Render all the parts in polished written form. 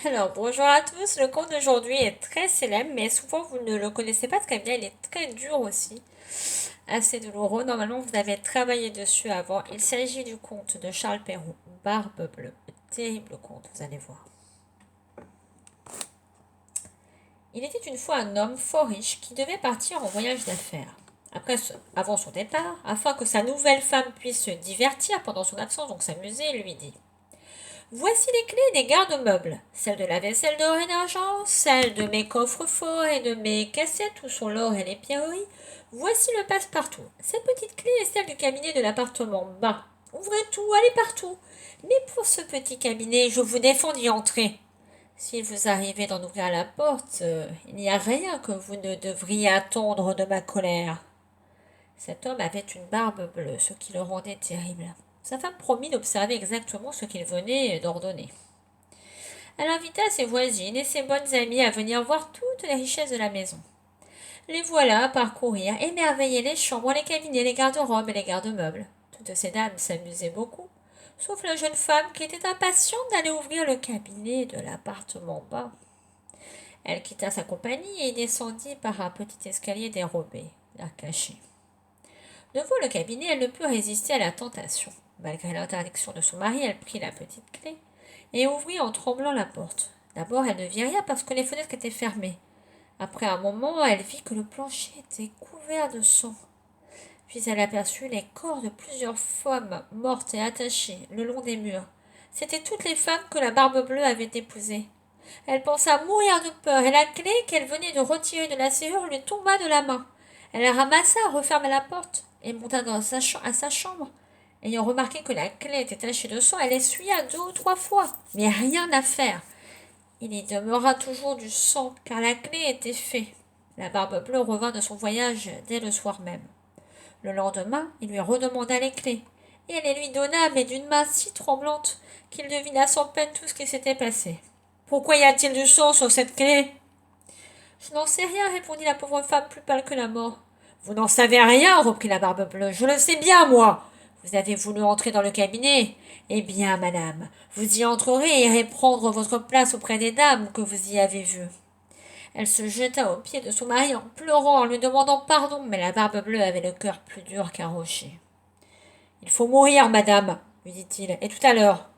Alors, bonjour à tous. Le conte d'aujourd'hui est très célèbre, mais souvent vous ne le connaissez pas très bien. Il est très dur aussi, assez douloureux. Normalement, vous avez travaillé dessus avant. Il s'agit du conte de Charles Perrault, Barbe Bleue. Terrible conte, vous allez voir. Il était une fois un homme fort riche qui devait partir en voyage d'affaires. Avant son départ, afin que sa nouvelle femme puisse se divertir pendant son absence, donc s'amuser, il lui dit: Voici les clés des garde-meubles, celles de la vaisselle d'or et d'argent, celles de mes coffres forts et de mes cassettes où sont l'or et les pierreries. Voici le passe-partout. Cette petite clé est celle du cabinet de l'appartement bas. Ouvrez tout, allez partout. Mais pour ce petit cabinet, je vous défends d'y entrer. Si vous arrivez d'en ouvrir la porte, il n'y a rien que vous ne devriez attendre de ma colère. Cet homme avait une barbe bleue, ce qui le rendait terrible. Sa femme promit d'observer exactement ce qu'il venait d'ordonner. Elle invita ses voisines et ses bonnes amies à venir voir toutes les richesses de la maison. Les voilà à parcourir, émerveiller les chambres, les cabinets, les garde-robes et les garde-meubles. Toutes ces dames s'amusaient beaucoup, sauf la jeune femme qui était impatiente d'aller ouvrir le cabinet de l'appartement bas. Elle quitta sa compagnie et descendit par un petit escalier dérobé, l'air caché. Devant le cabinet, elle ne put résister à la tentation. Malgré l'interdiction de son mari, elle prit la petite clé et ouvrit en tremblant la porte. D'abord, elle ne vit rien parce que les fenêtres étaient fermées. Après un moment, elle vit que le plancher était couvert de sang. Puis elle aperçut les corps de plusieurs femmes mortes et attachées le long des murs. C'étaient toutes les femmes que la Barbe Bleue avait épousées. Elle pensa mourir de peur et la clé qu'elle venait de retirer de la serrure lui tomba de la main. Elle la ramassa, referma la porte et monta à sa chambre. Ayant remarqué que la clé était tachée de sang, elle essuya 2 ou 3 fois, mais rien à faire. Il y demeura toujours du sang, car la clé était faite. La Barbe Bleue revint de son voyage dès le soir même. Le lendemain, il lui redemanda les clés, et elle les lui donna, mais d'une main si tremblante qu'il devina sans peine tout ce qui s'était passé. Pourquoi y a-t-il du sang sur cette clé? Je n'en sais rien, répondit la pauvre femme plus pâle que la mort. Vous n'en savez rien, reprit la Barbe Bleue. Je le sais bien, moi. Vous avez voulu entrer dans le cabinet. Eh bien, madame, vous y entrerez et irez prendre votre place auprès des dames que vous y avez vues. Elle se jeta aux pieds de son mari en pleurant, en lui demandant pardon, mais la Barbe Bleue avait le cœur plus dur qu'un rocher. Il faut mourir, madame, lui dit-il, et tout à l'heure.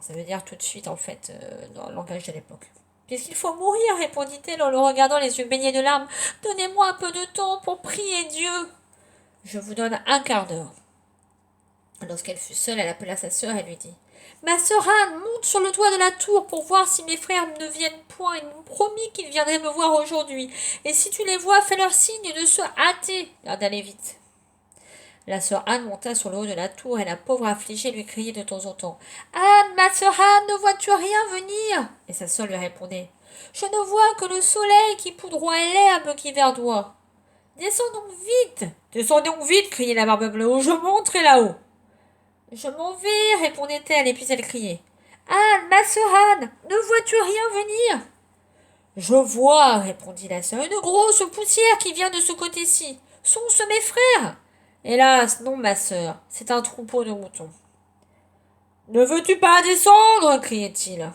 Ça veut dire tout de suite, en fait, dans le langage de l'époque. Puisqu'il faut mourir, répondit-elle en le regardant les yeux baignés de larmes. Donnez-moi un peu de temps pour prier Dieu. Je vous donne un quart d'heure. Lorsqu'elle fut seule, elle appela sa sœur et lui dit: Ma sœur Anne, monte sur le toit de la tour pour voir si mes frères ne viennent point. Ils m'ont promis qu'ils viendraient me voir aujourd'hui. Et si tu les vois, fais-leur signe de se hâter, car d'aller vite. La sœur Anne monta sur le haut de la tour et la pauvre affligée lui criait de temps en temps: Anne, ma sœur Anne, ne vois-tu rien venir? Et sa sœur lui répondait: Je ne vois que le soleil qui poudroie l'herbe qui verdoie. Descends donc vite! Descends donc vite! Criait la Barbe Bleue, ou je monterai là-haut. Je m'en vais, répondait-elle, et puis elle criait: Anne, ma sœur Anne, ne vois-tu rien venir? Je vois, répondit la sœur, une grosse poussière qui vient de ce côté-ci. Sont-ce mes frères? Hélas, non, ma sœur, c'est un troupeau de moutons. Ne veux-tu pas descendre? Criait-il.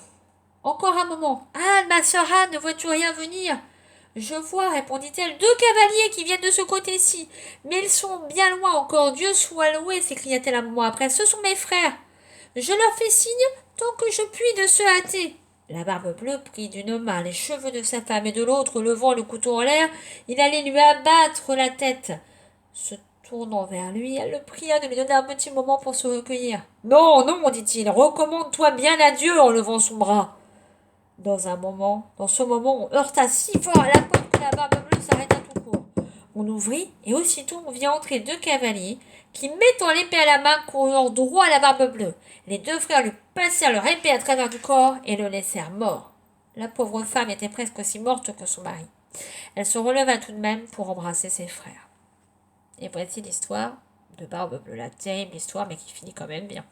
Encore un moment. Anne, ma sœur Anne, ne vois-tu rien venir? Je vois, répondit-elle, 2 cavaliers qui viennent de ce côté-ci. Mais ils sont bien loin encore. Dieu soit loué, s'écria-t-elle un moment après. Ce sont mes frères. Je leur fais signe tant que je puis de se hâter. La Barbe Bleue prit d'une main les cheveux de sa femme et de l'autre, levant le couteau en l'air, il allait lui abattre la tête. Se tournant vers lui, elle le pria de lui donner un petit moment pour se recueillir. Non, non, dit-il, recommande-toi bien à Dieu en levant son bras. Dans ce moment, on heurta si fort à la porte que la Barbe Bleue s'arrêta tout court. On ouvrit, et aussitôt on vit entrer 2 cavaliers qui, mettant l'épée à la main, coururent droit à la Barbe Bleue. Les 2 frères lui passèrent leur épée à travers du corps et le laissèrent mort. La pauvre femme était presque aussi morte que son mari. Elle se releva tout de même pour embrasser ses frères. Et voici l'histoire de Barbe Bleue, la terrible histoire, mais qui finit quand même bien.